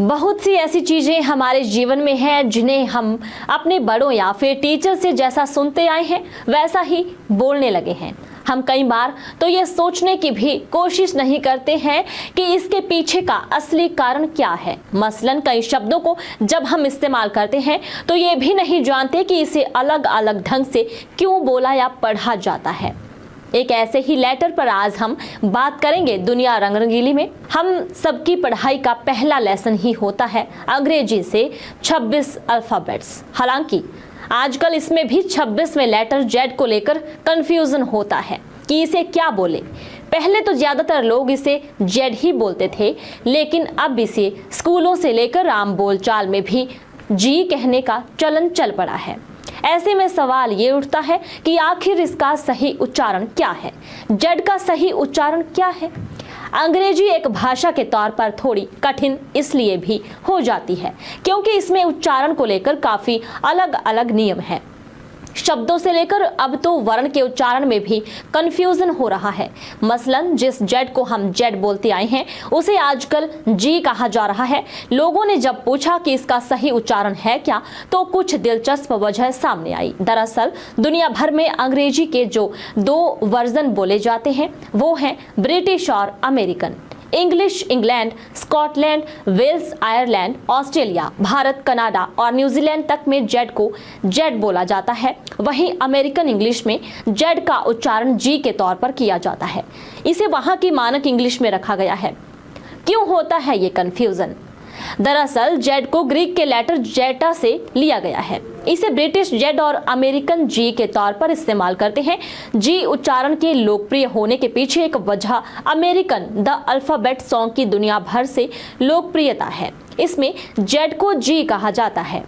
बहुत सी ऐसी चीजें हमारे जीवन में हैं जिन्हें हम अपने बड़ों या फिर टीचर से जैसा सुनते आए हैं वैसा ही बोलने लगे हैं। हम कई बार तो ये सोचने की भी कोशिश नहीं करते हैं कि इसके पीछे का असली कारण क्या है। मसलन कई शब्दों को जब हम इस्तेमाल करते हैं तो ये भी नहीं जानते कि इसे अलग अलग ढंग से क्यों बोला या पढ़ा जाता है। एक ऐसे ही लेटर पर आज हम बात करेंगे दुनिया रंग रंगीली में। हम सबकी पढ़ाई का पहला लेसन ही होता है अंग्रेजी से 26 अल्फाबेट्स। हालांकि आजकल इसमें भी 26वें लेटर जेड को लेकर कंफ्यूजन होता है कि इसे क्या बोले। पहले तो ज्यादातर लोग इसे जेड ही बोलते थे, लेकिन अब इसे स्कूलों से लेकर आम बोलचाल में भी जी कहने का चलन चल पड़ा है। ऐसे में सवाल ये उठता है कि आखिर इसका सही उच्चारण क्या है? जेड का सही उच्चारण क्या है? अंग्रेजी एक भाषा के तौर पर थोड़ी कठिन इसलिए भी हो जाती है क्योंकि इसमें उच्चारण को लेकर काफी अलग अलग नियम हैं। शब्दों से लेकर अब तो वर्ण के उच्चारण में भी कंफ्यूजन हो रहा है। मसलन जिस जेड को हम जेड बोलते आए हैं उसे आजकल जी कहा जा रहा है। लोगों ने जब पूछा कि इसका सही उच्चारण है क्या, तो कुछ दिलचस्प वजह सामने आई। दरअसल दुनिया भर में अंग्रेजी के जो 2 वर्जन बोले जाते हैं वो हैं ब्रिटिश और American. English England, Scotland, Wales, Ireland, Australia, Bharat, Canada और न्यूजीलैंड तक में जेड को जेड बोला जाता है। वहीं अमेरिकन इंग्लिश में जेड का उच्चारण जी के तौर पर किया जाता है। इसे वहां की मानक इंग्लिश में रखा गया है। क्यों होता है ये कंफ्यूजन? दरअसल जेड को ग्रीक के लेटर जेटा से लिया गया है। इसे ब्रिटिश जेड और अमेरिकन जी के तौर पर इस्तेमाल करते हैं। जी उच्चारण के लोकप्रिय होने के पीछे एक वजह अमेरिकन द अल्फाबेट सॉन्ग की दुनिया भर से लोकप्रियता है। इसमें जेड को जी कहा जाता है।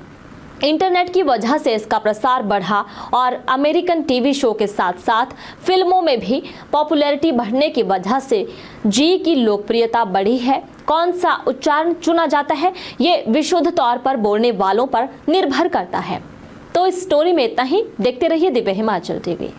इंटरनेट की वजह से इसका प्रसार बढ़ा और अमेरिकन टीवी शो के साथ साथ फिल्मों में भी पॉपुलैरिटी बढ़ने की वजह से जी की लोकप्रियता बढ़ी है। कौन सा उच्चारण चुना जाता है ये विशुद्ध तौर पर बोलने वालों पर निर्भर करता है। तो इस स्टोरी में इतना ही। देखते रहिए दिव्य हिमाचल टीवी।